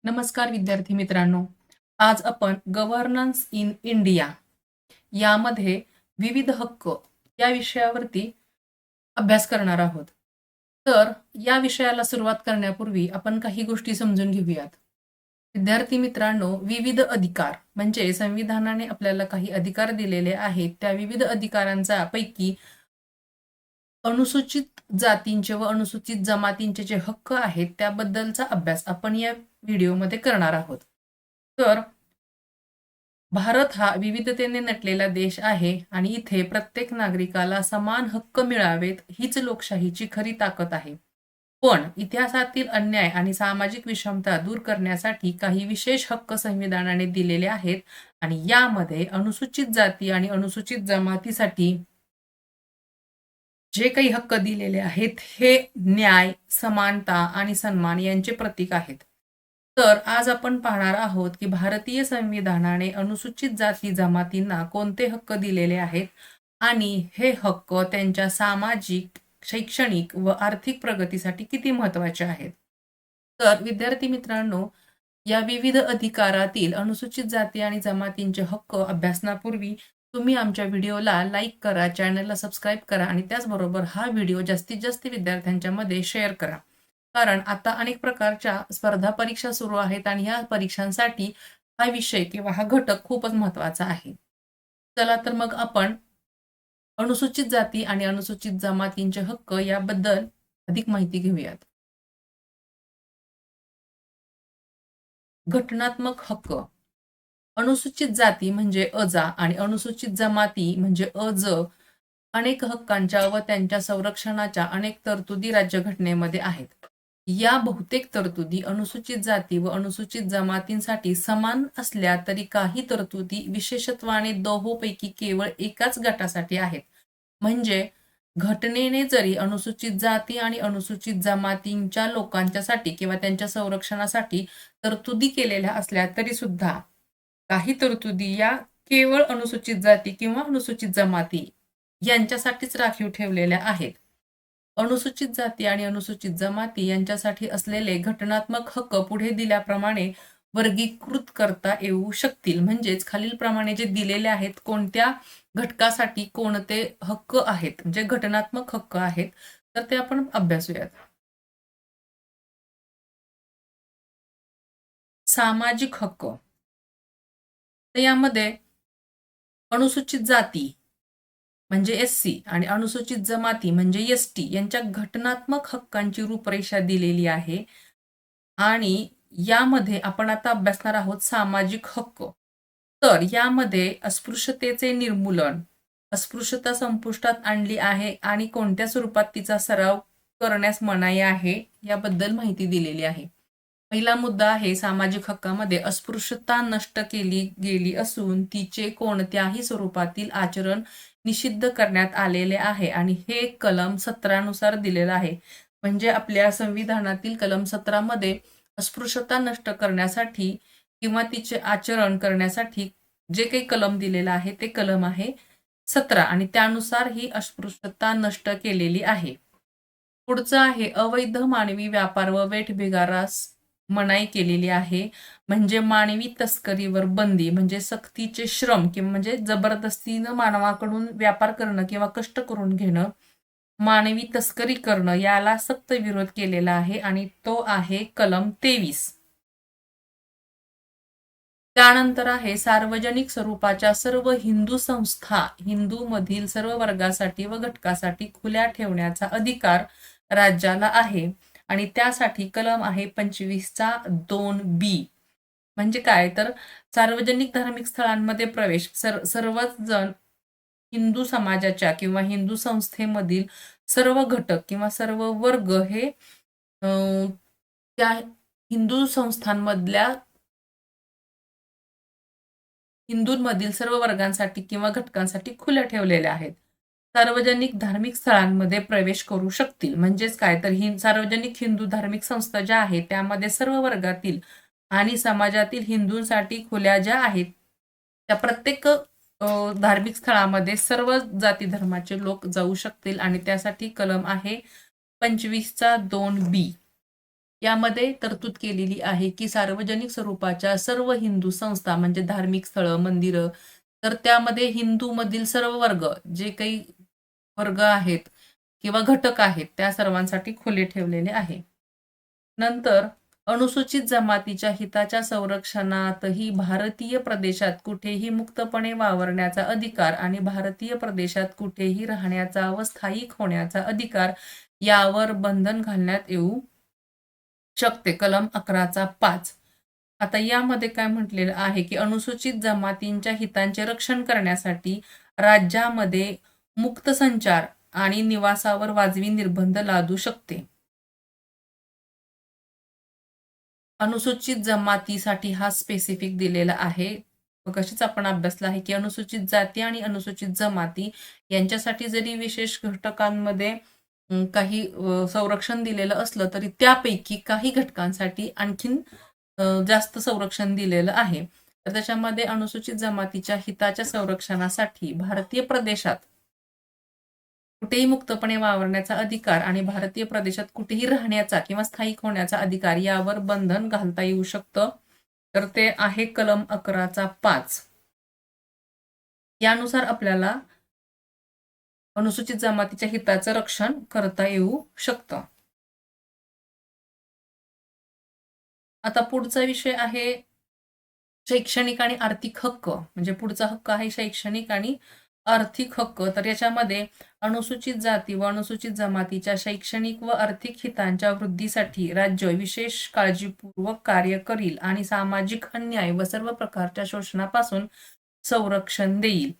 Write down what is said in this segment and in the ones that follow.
नमस्कार विद्यार्थी मित्रांनो. आज आपण गव्हर्नन्स इन इंडिया यामध्ये विविध हक्क या विषयावरती अभ्यास करणार आहोत. तर या विषयाला सुरुवात करण्यापूर्वी आपण काही गोष्टी समजून घेऊयात. विद्यार्थी मित्रांनो, विविध अधिकार म्हणजे संविधानाने आपल्याला काही अधिकार दिलेले आहेत. त्या विविध अधिकारांचा पैकी अनुसूचित जातींचे व अनुसूचित जमातींचे जे हक्क आहेत त्याबद्दलचा अभ्यास आपण या व्हिडिओमध्ये करणार आहोत. तर भारत हा विविधतेने नटलेला देश आहे आणि इथे प्रत्येक नागरिकाला समान हक्क मिळावेत हीच लोकशाहीची खरी ताकद आहे. पण इतिहासातील अन्याय आणि सामाजिक विषमता दूर करण्यासाठी काही विशेष हक्क संविधानाने दिलेले आहेत आणि यामध्ये अनुसूचित जाती आणि अनुसूचित जमातीसाठी जे काही हक्क दिलेले आहेत हे न्याय, समानता आणि सन्मान यांचे प्रतीक आहेत. तर आज आपण पाहणार आहोत की भारतीय संविधानाने अनुसूचित जाती जमातींना कोणते हक्क दिलेले आहेत आणि हे हक्क त्यांच्या सामाजिक, शैक्षणिक व आर्थिक प्रगतीसाठी किती महत्त्वाचे आहेत. तर विद्यार्थी मित्रांनो, या विविध अधिकारातील अनुसूचित जाती आणि जमातींचे हक्क अभ्यासनापूर्वी तुम्ही आमच्या व्हिडिओला लाईक करा, चॅनलला सबस्क्राईब करा आणि त्याचबरोबर हा व्हिडिओ जास्तीत जास्त विद्यार्थ्यांच्या मध्ये शेअर करा. कारण आता अनेक प्रकारच्या स्पर्धा परीक्षा सुरू आहेत आणि या परीक्षांसाठी हा विषय किंवा हा घटक खूपच महत्त्वाचा आहे. चला तर मग आपण अनुसूचित जाती आणि अनुसूचित जमातींचे हक्क याबद्दल अधिक माहिती घेऊयात. घटनात्मक हक्क. अनुसूचित जाती म्हणजे अजा आणि अनुसूचित जमाती म्हणजे अज अनेक हक्कांच्या व त्यांच्या संरक्षणाच्या अनेक तरतुदी राज्यघटनेमध्ये आहेत. या बहुतेक तरतुदी अनुसूचित जाती व अनुसूचित जमातींसाठी समान असल्या तरी काही तरतुदी विशेषत्वाने दोहोपैकी केवळ एकाच गटासाठी आहेत. म्हणजे घटनेने जरी अनुसूचित जाती आणि अनुसूचित जमातींच्या लोकांच्यासाठी किंवा त्यांच्या संरक्षणासाठी तरतुदी केलेल्या असल्या तरी सुद्धा काही तरतुदी या केवळ अनुसूचित जाती किंवा अनुसूचित जमाती यांच्यासाठीच राखीव ठेवलेल्या आहेत. अनुसूचित जाती आणि अनुसूचित जमाती यांच्यासाठी असलेले घटनात्मक हक्क पुढे दिल्याप्रमाणे वर्गीकृत करता येऊ शकतील. म्हणजेच खालीलप्रमाणे जे दिलेले आहेत, कोणत्या घटकासाठी कोणते हक्क आहेत, म्हणजे घटनात्मक हक्क आहेत, तर ते आपण अभ्यासूयात. सामाजिक हक्क. तर यामध्ये अनुसूचित जाती म्हणजे एससी आणि अनुसूचित जमाती म्हणजे एसटी यांच्या घटनात्मक हक्कांची रूपरेषा दिलेली आहे आणि यामध्ये आपण आता अभ्यासणार आहोत सामाजिक हक्क. तर यामध्ये अस्पृश्यतेचे निर्मूलन, अस्पृश्यता संपुष्टात आणली आहे आणि कोणत्या स्वरूपात तिचा सराव करण्यास मनाई आहे याबद्दल माहिती दिलेली आहे. पहिला मुद्दा आहे सामाजिक हक्कामध्ये अस्पृश्यता नष्ट केली गेली असून तिचे कोणत्याही स्वरूपातील आचरण निषिद्ध करण्यात आलेले आहे आणि हे कलम 17 नुसार दिलेलं आहे. म्हणजे आपल्या संविधानातील कलम 17 मध्ये अस्पृश्यता नष्ट करण्यासाठी किंवा तिचे आचरण करण्यासाठी जे काही कलम दिलेलं आहे ते कलम आहे 17 आणि त्यानुसार ही अस्पृश्यता नष्ट केलेली आहे. पुढचं आहे अवैध मानवी व्यापार व वेठबिगारास मनाई केलेली आहे. म्हणजे मानवी तस्करीवर बंदी, म्हणजे सक्तीचे श्रम किंवा म्हणजे जबरदस्तीनं मानवाकडून व्यापार करणं किंवा कष्ट करून घेणं, मानवी तस्करी करणं याला सक्त विरोध केलेला आहे आणि तो आहे कलम 23. त्यानंतर आहे सार्वजनिक स्वरूपाच्या सर्व हिंदू संस्था हिंदूमधील सर्व वर्गासाठी व घटकासाठी खुल्या ठेवण्याचा अधिकार राज्याला आहे आणि त्यासाठी कलम आहे 25चा 2B. म्हणजे काय तर सार्वजनिक धार्मिक स्थळांमध्ये प्रवेश सर्वच जण हिंदू समाजाच्या किंवा हिंदू संस्थेमधील सर्व घटक किंवा सर्व वर्ग हे त्या हिंदू संस्थांमधल्या हिंदूंमधील सर्व वर्गांसाठी किंवा घटकांसाठी खुल्या ठेवलेल्या आहेत. सार्वजनिक धार्मिक स्थळांमध्ये प्रवेश करू शकतील. म्हणजेच काय तर सार्वजनिक हिंदू धार्मिक संस्था ज्या आहेत त्यामध्ये सर्व वर्गातील आणि समाजातील हिंदूंसाठी खुल्या ज्या आहेत त्या प्रत्येक धार्मिक स्थळामध्ये सर्व जाती धर्माचे लोक जाऊ शकतील आणि त्यासाठी कलम आहे 25चा 2B. यामध्ये तरतूद केलेली आहे की सार्वजनिक स्वरूपाच्या सर्व हिंदू संस्था म्हणजे धार्मिक स्थळं, मंदिरं, तर त्यामध्ये हिंदूमधील सर्व वर्ग, जे काही वर्ग आहेत किंवा घटक आहेत, त्या सर्वांसाठी खुले ठेवलेले आहे. नंतर अनुसूचित जमातीच्या हिताच्या संरक्षणातही भारतीय प्रदेशात कुठेही मुक्तपणे वावरण्याचा अधिकार आणि भारतीय प्रदेशात कुठेही राहण्याचा व स्थायिक होण्याचा अधिकार यावर बंधन घालण्यात येऊ शकते. कलम 11(5). आता यामध्ये काय म्हटलेलं आहे की अनुसूचित जमातींच्या हितांचे रक्षण करण्यासाठी राज्यामध्ये मुक्त संचार आणि निवासावर वाजवी निर्बंध लादू शकते. अनुसूचित जमातीसाठी हा स्पेसिफिक दिलेला आहे. कशीच आपण अभ्यासला आहे की अनुसूचित जाती आणि अनुसूचित जमाती यांच्यासाठी जरी विशेष घटकांमध्ये काही संरक्षण दिलेलं असलं तरी त्यापैकी काही घटकांसाठी आणखीन जास्त संरक्षण दिलेलं आहे. तर त्याच्यामध्ये अनुसूचित जमातीच्या हिताच्या संरक्षणासाठी भारतीय प्रदेशात कुठेही मुक्तपणे वावरण्याचा अधिकार आणि भारतीय प्रदेशात कुठेही राहण्याचा किंवा स्थायिक होण्याचा अधिकार यावर बंधन घालता येऊ शकतं. तर ते आहे कलम 11(5). यानुसार आपल्याला अनुसूचित जमातीच्या हिताचं रक्षण करता येऊ शकतं. आता पुढचा विषय आहे शैक्षणिक आणि आर्थिक हक्क. म्हणजे पुढचा हक्क आहे शैक्षणिक आणि आर्थिक हक्क. तर याच्यामध्ये अनुसूचित जाती व अनुसूचित जमातीच्या शैक्षणिक व आर्थिक हितांच्या वृद्धीसाठी राज्य विशेष काळजीपूर्वक कार्य करील आणि सामाजिक अन्याय व सर्व प्रकारच्या शोषणापासून संरक्षण देईल.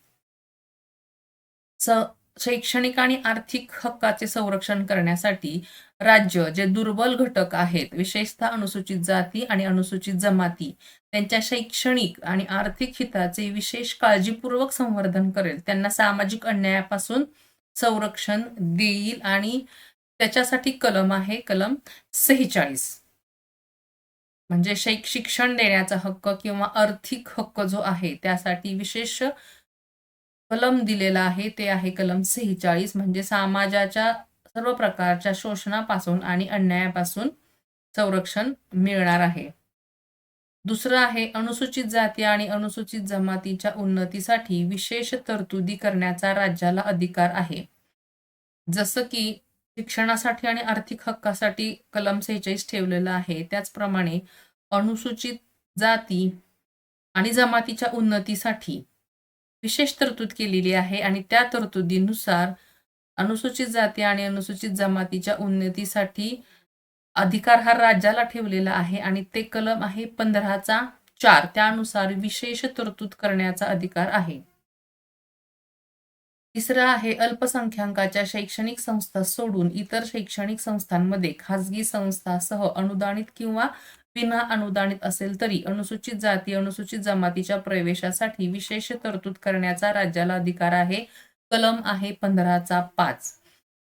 शैक्षणिक आणि आर्थिक हक्काचे संरक्षण करण्यासाठी राज्य जे दुर्बल घटक आहेत, विशेषतः अनुसूचित जाती आणि अनुसूचित जमाती, त्यांच्या शैक्षणिक आणि आर्थिक हिताचे विशेष काळजीपूर्वक संवर्धन करेल. त्यांना सामाजिक अन्यायापासून संरक्षण देईल आणि त्याच्यासाठी कलम आहे कलम 46. म्हणजे शिक्षण देण्याचा हक्क किंवा आर्थिक हक्क जो आहे त्यासाठी विशेष कलम दिलेला आहे, ते आहे कलम 46. म्हणजे समाजाच्या सर्व प्रकारच्या शोषणापासून आणि अन्यायापासून संरक्षण मिळणार आहे. दुसरं आहे अनुसूचित जाती आणि अनुसूचित जमातीच्या उन्नतीसाठी विशेष तरतुदी करण्याचा राज्याला अधिकार आहे. जसं की शिक्षणासाठी आणि आर्थिक हक्कासाठी कलम 46 ठेवलेलं आहे, त्याचप्रमाणे अनुसूचित जाती आणि जमातीच्या उन्नतीसाठी विशेष तरतूद केलेली आहे आणि त्या तरतुदीनुसार अनुसूचित जाती आणि अनुसूचित जमातीच्या उन्नतीसाठी अधिकार हा राज्याला ठेवलेला आहे आणि ते कलम आहे 15(4). त्यानुसार विशेष तरतूद करण्याचा अधिकार आहे. तिसरं आहे अल्पसंख्याकाच्या शैक्षणिक संस्था सोडून इतर शैक्षणिक संस्थांमध्ये खाजगी संस्थांसह अनुदानित किंवा विना अनुदानित असेल तरी अनुसूचित जाती अनुसूचित जमातीच्या प्रवेशासाठी विशेष तरतूद करण्याचा राज्याला अधिकार आहे. कलम आहे 15(5).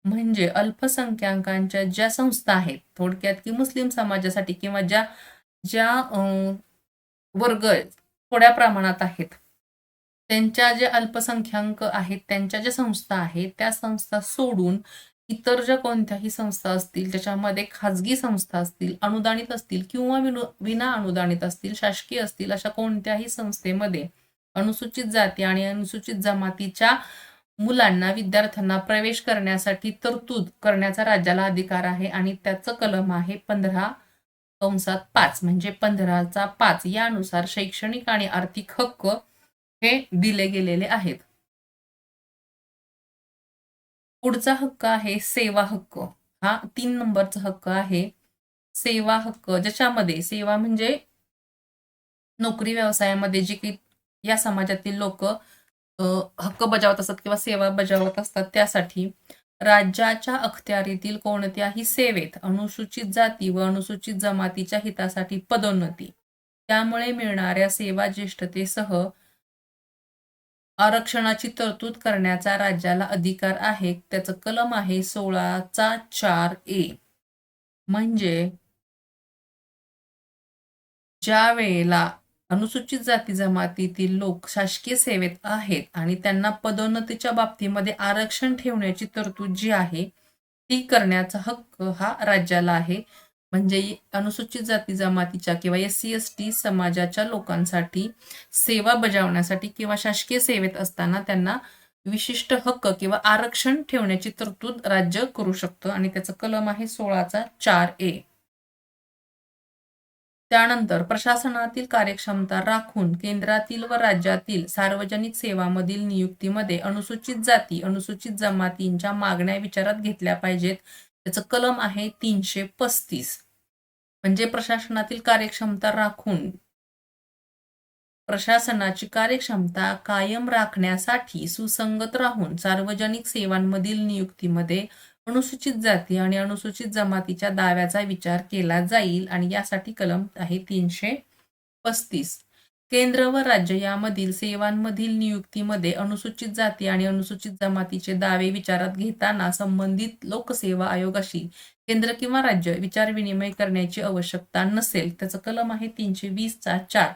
म्हणजे अल्पसंख्याकांच्या ज्या संस्था आहेत, थोडक्यात की मुस्लिम समाजासाठी किंवा ज्या ज्या वर्ग थोड्या प्रमाणात आहेत, त्यांच्या जे अल्पसंख्याक आहेत त्यांच्या ज्या संस्था आहेत त्या संस्था सोडून इतर ज्या कोणत्याही संस्था असतील, त्याच्यामध्ये खाजगी संस्था असतील, अनुदानित असतील किंवा विना अनुदानित असतील, शासकीय असतील, अशा कोणत्याही संस्थेमध्ये अनुसूचित जाती आणि अनुसूचित जमातीच्या मुलांना, विद्यार्थ्यांना प्रवेश करण्यासाठी तरतूद करण्याचा राज्याला अधिकार आहे आणि त्याचं कलम आहे 15(5). म्हणजे 15(5) यानुसार शैक्षणिक आणि आर्थिक हक्क हे दिले गेलेले आहेत. पुढचा हक्क आहे सेवा हक्क. हा 3 नंबरचा हक्क आहे सेवा हक्क, ज्याच्यामध्ये सेवा म्हणजे नोकरी व्यवसायामध्ये जे काही या समाजातील लोक हक्क बजावत असतात किंवा सेवा बजावत असतात त्यासाठी राज्याच्या अखत्यारीतील कोणत्याही सेवेत अनुसूचित जाती व अनुसूचित जमातीच्या हितासाठी पदोन्नती, त्यामुळे मिळणाऱ्या सेवा ज्येष्ठतेसह आरक्षणाची तरतूद करण्याचा राज्याला अधिकार आहे. त्याचं कलम आहे 16(4)(a). म्हणजे ज्या वेळेला अनुसूचित जाती जमातीतील लोक शासकीय सेवेत आहेत आणि त्यांना पदोन्नतीच्या बाबतीमध्ये आरक्षण ठेवण्याची तरतूद जी आहे ती करण्याचा हक्क हा राज्याला आहे. म्हणजे अनुसूचित जाती जमातीच्या किंवा SC/ST समाजाच्या लोकांसाठी सेवा बजावण्यासाठी किंवा शासकीय सेवेत असताना त्यांना विशिष्ट हक्क किंवा आरक्षण ठेवण्याची तरतूद राज्य करू शकतं आणि त्याचं कलम आहे 16(4)A. त्यानंतर प्रशासनातील कार्यक्षमता राखून केंद्रातील व राज्यातील सार्वजनिक सेवांमधील नियुक्तीमध्ये अनुसूचित जाती, अनुसूचित जमातींच्या मागण्या विचारात घेतल्या पाहिजेत. त्याचं कलम आहे 335. म्हणजे प्रशासनातील कार्यक्षमता राखून प्रशासनाची कार्यक्षमता कायम राखण्यासाठी सुसंगत राहून सार्वजनिक सेवांमधील नियुक्तीमध्ये अनुसूचित जाती आणि अनुसूचित जमातीच्या दाव्याचा विचार केला जाईल आणि यासाठी कलम आहे 335. केंद्र व राज्य यामधील सेवांमधील नियुक्तीमध्ये अनुसूचित जाती आणि अनुसूचित जमातीचे दावे विचारात घेताना संबंधित लोकसेवा आयोगाशी केंद्र किंवा राज्य विचारविनिमय करण्याची आवश्यकता नसेल. त्याचं कलम आहे 320(4).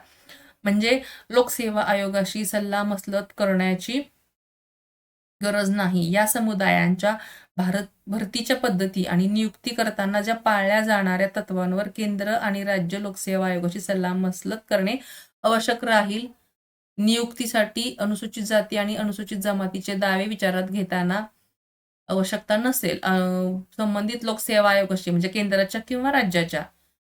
म्हणजे लोकसेवा आयोगाशी सल्लामसलत करण्याची गरज नाही. या समुदायांच्या भरतीच्या पद्धती आणि नियुक्ती करताना ज्या पाळल्या जाणाऱ्या तत्वांवर केंद्र आणि राज्य लोकसेवा आयोगाशी सल्लामसलत करणे आवश्यक राहील. नियुक्तीसाठी अनुसूचित जाती आणि अनुसूचित जमातीचे दावे विचारात घेताना आवश्यकता नसेल. संबंधित लोकसेवा आयोगाशी म्हणजे केंद्राच्या किंवा राज्याच्या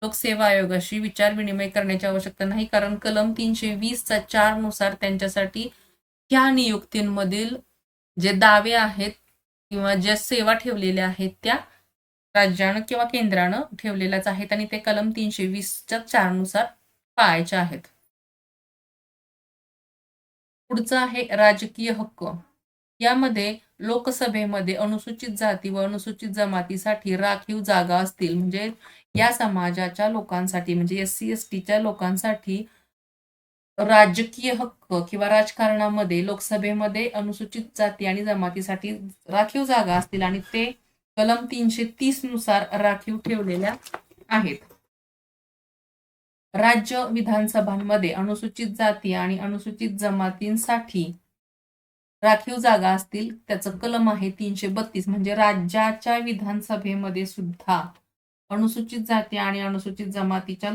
लोकसेवा आयोगाशी विचारविनिमय करण्याची आवश्यकता नाही, कारण कलम 320(4) नुसार त्यांच्यासाठी त्या नियुक्तींमधील जे दावे आहेत किंवा ज्या सेवा ठेवलेल्या आहेत त्या राज्यानं किंवा केंद्रानं ठेवलेल्याच आहेत आणि ते कलम 320(4) नुसार पाळायचे आहेत. पुढचं आहे राजकीय हक्क. यामध्ये लोकसभेमध्ये अनुसूचित जाती व अनुसूचित जमातीसाठी राखीव जागा असतील. म्हणजे या समाजाच्या लोकांसाठी म्हणजे SC/STच्या लोकांसाठी राजकीय हक्क किंवा राजकारणामध्ये लोकसभेमध्ये अनुसूचित जाती आणि जमातीसाठी राखीव जागा असतील आणि ते कलम 330 नुसार राखीव ठेवलेल्या आहेत. राज्य विधानसभांमध्ये अनुसूचित जाती आणि अनुसूचित जमातींसाठी राखीव जागा असतील. त्याचं कलम आहे 332. म्हणजे राज्याच्या विधानसभेमध्ये सुद्धा अनुसूचित जाती आणि अनुसूचित जमातीच्या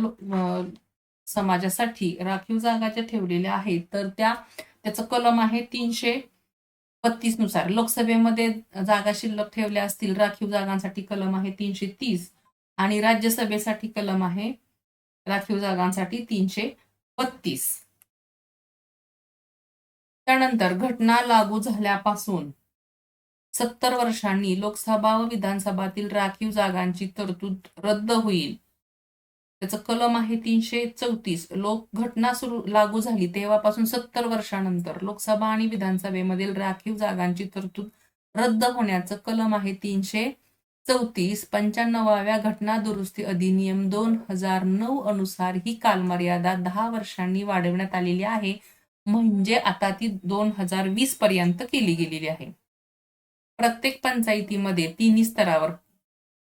समाजासाठी राखीव जागा ज्या ठेवलेल्या आहेत तर त्याचं कलम आहे 332 नुसार. लोकसभेमध्ये जागा शिल्लक ठेवल्या असतील राखीव जागांसाठी कलम आहे 330 आणि राज्यसभेसाठी कलम आहे राखीव जागांसाठी 332. त्यानंतर घटना लागू झाल्यापासून 70 वर्षांनी लोकसभा व विधानसभातील राखीव जागांची तरतूद रद्द होईल. त्याचं कलम आहे 334. घटना लागू झाली तेव्हापासून 70 वर्षानंतर लोकसभा आणि विधानसभेमधील राखीव जागांची तरतूद रद्द होण्याचं कलम आहे 334. 95व्या घटना दुरुस्ती अधिनियम 2009 अनुसार ही कालमर्यादा 10 वर्षांनी वाढवण्यात आलेली आहे. म्हणजे आता ती 2020 पर्यंत केली गेलेली आहे. प्रत्येक पंचायतीमध्ये तिन्ही स्तरावर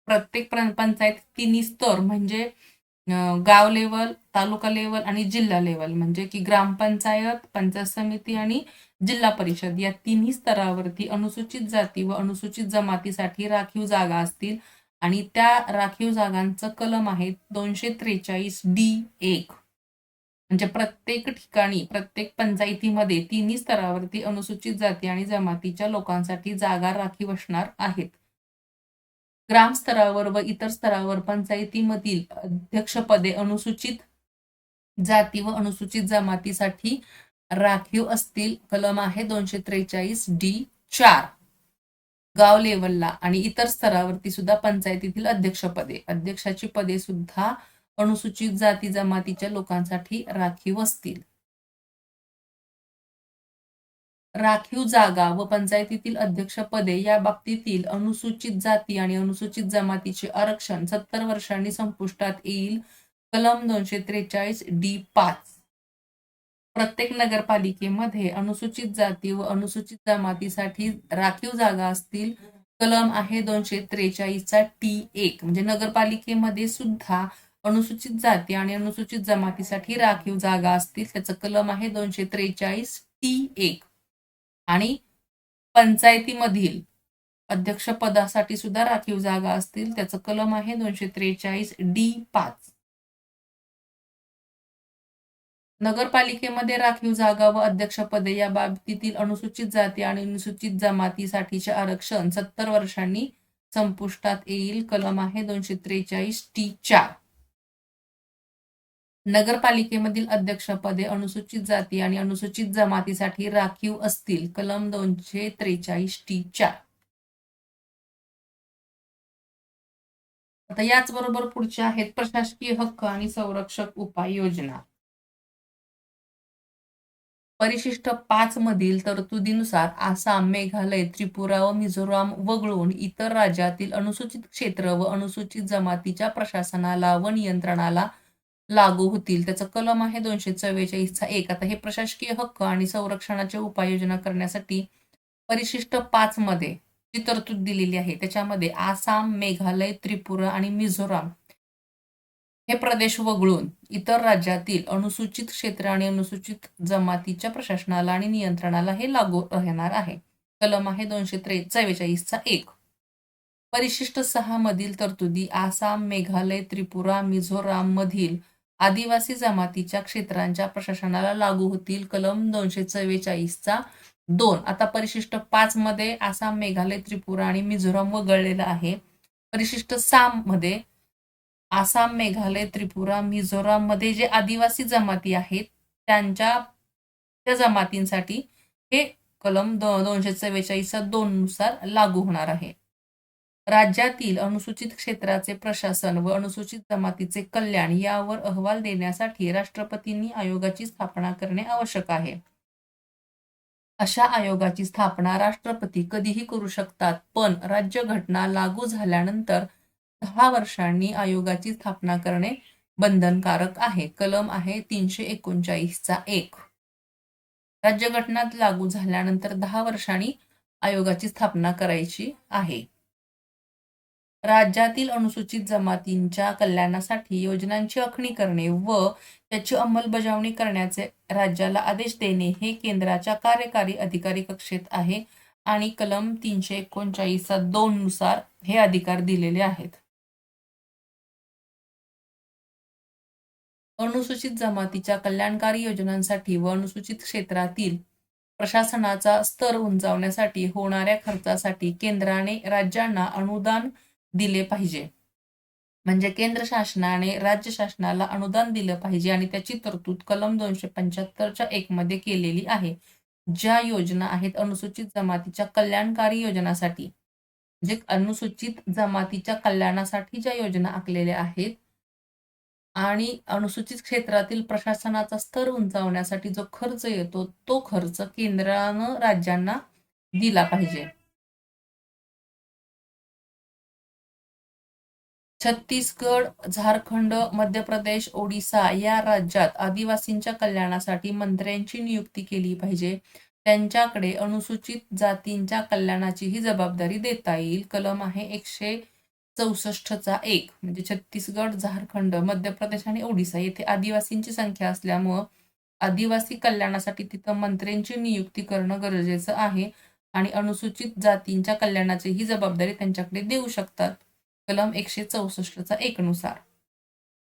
प्रत्येक पंचायत तिन्ही स्तर म्हणजे गाव लेवल, तालुका लेवल आणि जिल्हा लेवल म्हणजे की ग्रामपंचायत, पंचायत समिती आणि जिल्हा परिषद या तिन्ही स्तरावरती अनुसूचित जाती व अनुसूचित जमातीसाठी राखीव जागा असतील आणि त्या राखीव जागांचं कलम आहे 243(d)(1). म्हणजे प्रत्येक ठिकाणी प्रत्येक पंचायतीमध्ये तिन्ही स्तरावरती अनुसूचित जाती आणि जमातीच्या लोकांसाठी जागा राखीव असणार आहेत. ग्राम स्तरावर व इतर स्तरावर पंचायतीमधील अध्यक्षपदे अनुसूचित जाती व अनुसूचित जमातीसाठी राखीव असतील. कलम आहे 243(d)(4). गाव लेवलला आणि इतर स्तरावरती सुद्धा पंचायतीतील अध्यक्षाची पदे सुद्धा अनुसूचित जाती जमातीच्या लोकांसाठी राखीव असतील. राखीव जागा व पंचायतीतील अध्यक्षपदे या बाबतीतील अनुसूचित जाती आणि अनुसूचित जमातीचे आरक्षण 70 वर्षांनी संपुष्टात येईल. कलम 243(d)(5). प्रत्येक नगरपालिकेमध्ये अनुसूचित जाती व अनुसूचित जमातीसाठी राखीव जागा असतील. कलम आहे 243(t)(1). म्हणजे नगरपालिकेमध्ये सुद्धा अनुसूचित जाती आणि अनुसूचित जमातीसाठी राखीव जागा असतील. त्याचं कलम आहे 243(t)(1). आणि पंचायतीमधील अध्यक्ष पदासाठी सुद्धा राखीव जागा असतील. त्याचं कलम आहे 243D5. नगरपालिकेमध्ये राखीव जागा व अध्यक्षपदे या बाबतीतील अनुसूचित जाती आणि अनुसूचित जमातीसाठीचे आरक्षण 70 वर्षांनी संपुष्टात येईल. कलम आहे 243T4. नगरपालिकेमधील अध्यक्षपदे अनुसूचित जाती आणि अनुसूचित जमातीसाठी राखीव असतील. कलम 243T4. आता याचबरोबर पुढचे आहेत प्रशासकीय हक्क आणि संरक्षक उपाययोजना. परिशिष्ट 5 मधील तरतुदीनुसार आसाम, मेघालय, त्रिपुरा व मिझोराम वगळून इतर राज्यातील अनुसूचित क्षेत्र व अनुसूचित जमातीच्या प्रशासनाला व नियंत्रणाला लागू होतील. त्याचा कलम आहे 244(1). आता हे प्रशासकीय हक्क आणि संरक्षणाच्या उपाययोजना करण्यासाठी परिशिष्ट 5 मध्ये जी तरतूद दिलेली आहे त्याच्यामध्ये आसाम, मेघालय, त्रिपुरा आणि मिझोराम हे प्रदेश वगळून इतर राज्यातील अनुसूचित क्षेत्र आणि अनुसूचित जमातीच्या प्रशासनाला आणि नियंत्रणाला हे लागू राहणार आहे. कलम आहे 244(1). परिशिष्ट 6 मधील तरतुदी आसाम, मेघालय, त्रिपुरा, मिझोराम मधील आदिवासी जमातीच्या क्षेत्रांच्या प्रशासनाला लागू होतील. कलम 244(2). आता परिशिष्ट 5 मध्ये आसाम, मेघालय, त्रिपुरा आणि मिझोराम वगळलेला आहे. परिशिष्ट 6 मध्ये आसाम, मेघालय, त्रिपुरा, मिझोराम मध्ये जे आदिवासी जमाती आहेत त्या जमातींसाठी हे कलम 244(2) नुसार लागू होणार आहे. राज्यातील अनुसूचित क्षेत्राचे प्रशासन व अनुसूचित जमातीचे कल्याण यावर अहवाल देण्यासाठी राष्ट्रपतींनी आयोगाची स्थापना करणे आवश्यक आहे. अशा आयोगाची स्थापना राष्ट्रपती कधीही करू शकतात, पण राज्यघटना लागू झाल्यानंतर 10 वर्षांनी आयोगाची स्थापना करणे बंधनकारक आहे. कलम आहे 339(1). राज्यघटना लागू झाल्यानंतर 10 वर्षांनी आयोगाची स्थापना करायची आहे. राज्यातील अनुसूचित जमातींच्या कल्याणासाठी योजनांची आखणी करणे व त्याची अंमलबजावणी करण्याचे राज्याला आदेश देणे हे केंद्राच्या कार्यकारी अधिकारी कक्षेत आहे आणि कलम 339(2) नुसार हे अधिकार दिलेले आहेत. अनुसूचित जमातीच्या कल्याणकारी योजनांसाठी व अनुसूचित क्षेत्रातील प्रशासनाचा स्तर उंचावण्यासाठी होणाऱ्या खर्चासाठी केंद्राने राज्यांना अनुदान दिले पाहिजे. म्हणजे केंद्र शासनाने राज्य शासनाला अनुदान दिलं पाहिजे आणि त्याची तरतूद कलम 275(1) मध्ये केलेली आहे. ज्या योजना आहेत अनुसूचित जमातीच्या कल्याणकारी योजनासाठी, म्हणजे अनुसूचित जमातीच्या कल्याणासाठी ज्या योजना आखलेल्या आहेत आणि अनुसूचित क्षेत्रातील प्रशासनाचा स्तर उंचावण्यासाठी जो खर्च येतो तो खर्च केंद्रानं राज्यांना दिला पाहिजे. छत्तीसगड, झारखंड, मध्य प्रदेश, ओडिसा या राज्यात आदिवासींच्या कल्याणासाठी मंत्र्यांची नियुक्ती केली पाहिजे. त्यांच्याकडे अनुसूचित जातींच्या कल्याणाची ही जबाबदारी देता येईल. कलम आहे 164(1). म्हणजे छत्तीसगड, झारखंड, मध्य प्रदेश आणि ओडिसा येथे आदिवासींची संख्या असल्यामुळं आदिवासी कल्याणासाठी तिथं मंत्र्यांची नियुक्ती करणं गरजेचं आहे आणि अनुसूचित जातींच्या कल्याणाची ही जबाबदारी त्यांच्याकडे देऊ शकतात. कलम 164(1) नुसार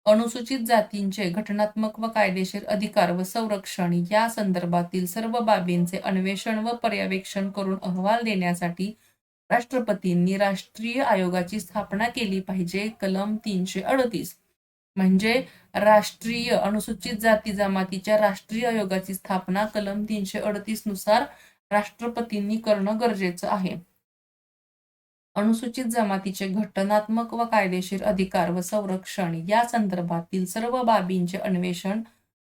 अनुसूचित जातींचे घटनात्मक व कायदेशीर अधिकार व संरक्षण या संदर्भातील सर्व बाबींचे अन्वेषण व पर्यवेक्षण करून अहवाल देण्यासाठी राष्ट्रपतींनी राष्ट्रीय आयोगाची स्थापना केली पाहिजे. कलम 338. म्हणजे राष्ट्रीय अनुसूचित जाती जमातीच्या राष्ट्रीय आयोगाची स्थापना कलम 338 नुसार राष्ट्रपतींनी करणं गरजेचं आहे. अनुसूचित जमातीचे घटनात्मक व कायदेशीर अधिकार व संरक्षण या संदर्भातील सर्व बाबींचे अन्वेषण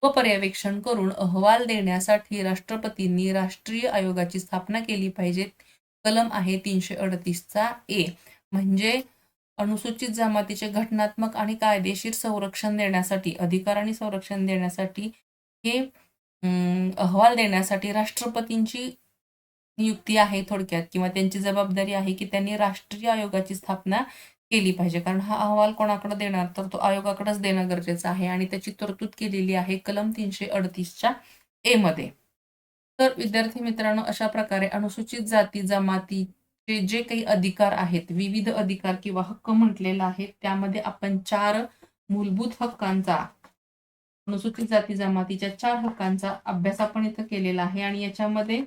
व पर्यवेक्षण करून अहवाल देण्यासाठी राष्ट्रपतींनी राष्ट्रीय आयोगाची स्थापना केली पाहिजे. कलम आहे 338(a). म्हणजे अनुसूचित जमातीचे घटनात्मक आणि कायदेशीर संरक्षण देण्यासाठी, अधिकार आणि संरक्षण देण्यासाठी हे अहवाल देण्यासाठी राष्ट्रपतींची नियुक्ती आहे थोडक्यात, किंवा त्यांची जबाबदारी आहे की त्यांनी राष्ट्रीय आयोगाची स्थापना केली पाहिजे. कारण हा अहवाल कोणाकडे देणार तर तो आयोगाकडेच देणं गरजेचं आहे आणि त्याची तरतूद केलेली आहे कलम 338(a) मध्ये. तर विद्यार्थी मित्रांनो, अशा प्रकारे अनुसूचित जाती जमाती जे काही अधिकार आहेत, विविध अधिकार किंवा हक्क म्हटलेला आहे, त्यामध्ये आपण 4 मूलभूत हक्कांचा, अनुसूचित जाती जमातीच्या 4 हक्कांचा अभ्यास आपण इथं केलेला आहे. आणि याच्यामध्ये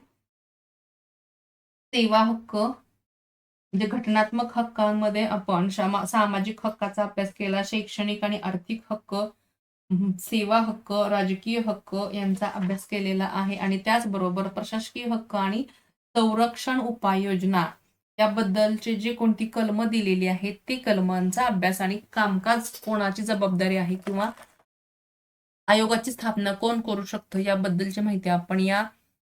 सेवा हक्क म्हणजे घटनात्मक हक्कांमध्ये आपण सामाजिक हक्काचा अभ्यास केला, शैक्षणिक आणि आर्थिक हक्क, सेवा हक्क, राजकीय हक्क यांचा अभ्यास केलेला आहे. आणि त्याचबरोबर प्रशासकीय हक्क आणि संरक्षण उपाययोजना याबद्दलचे जे कोणती कलमं दिलेली आहेत ते कलमांचा अभ्यास आणि कामकाज कोणाची जबाबदारी आहे किंवा आयोगाची स्थापना कोण करू शकतो याबद्दलची माहिती आपण या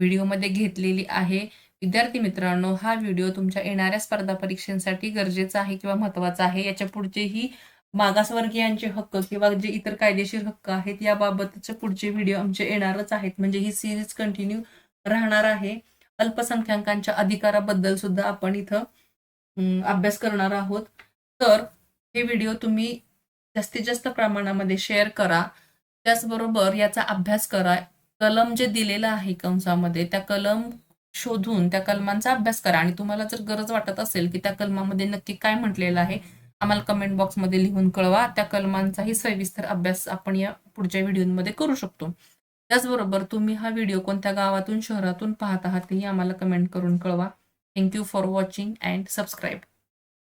व्हिडिओमध्ये घेतलेली आहे. विद्यार्थी मित्रांनो, हा व्हिडिओ तुमच्या येणाऱ्या स्पर्धा परीक्षांसाठी गरजेचा आहे किंवा महत्त्वाचा आहे. याच्या पुढचेही मागासवर्गीयांचे हक्क किंवा जे इतर कायदेशीर हक्क आहेत याबाबतचे पुढचे व्हिडिओ आमचे येणारच आहेत. म्हणजे ही सिरीज कंटिन्यू राहणार आहे. अल्पसंख्याकांच्या अधिकाराबद्दल सुद्धा आपण इथं अभ्यास करणार आहोत. तर हे व्हिडिओ तुम्ही जास्तीत जास्त प्रमाणामध्ये शेअर करा. त्याचबरोबर याचा अभ्यास करा. कलम जे दिलेलं आहे कंसामध्ये त्या कलम शोधून त्या कलमांचा अभ्यास करा. आणि तुम्हाला जर गरज वाटत असेल की त्या कलमामध्ये नक्की काय म्हटलेलं आहे, आम्हाला कमेंट बॉक्समध्ये लिहून कळवा. त्या कलमांचाही सविस्तर अभ्यास आपण या पुढच्या व्हिडिओमध्ये करू शकतो. त्याचबरोबर तुम्ही हा व्हिडिओ कोणत्या गावातून शहरातून पाहत आहात तेही आम्हाला कमेंट करून कळवा. Thank you for watching and subscribe.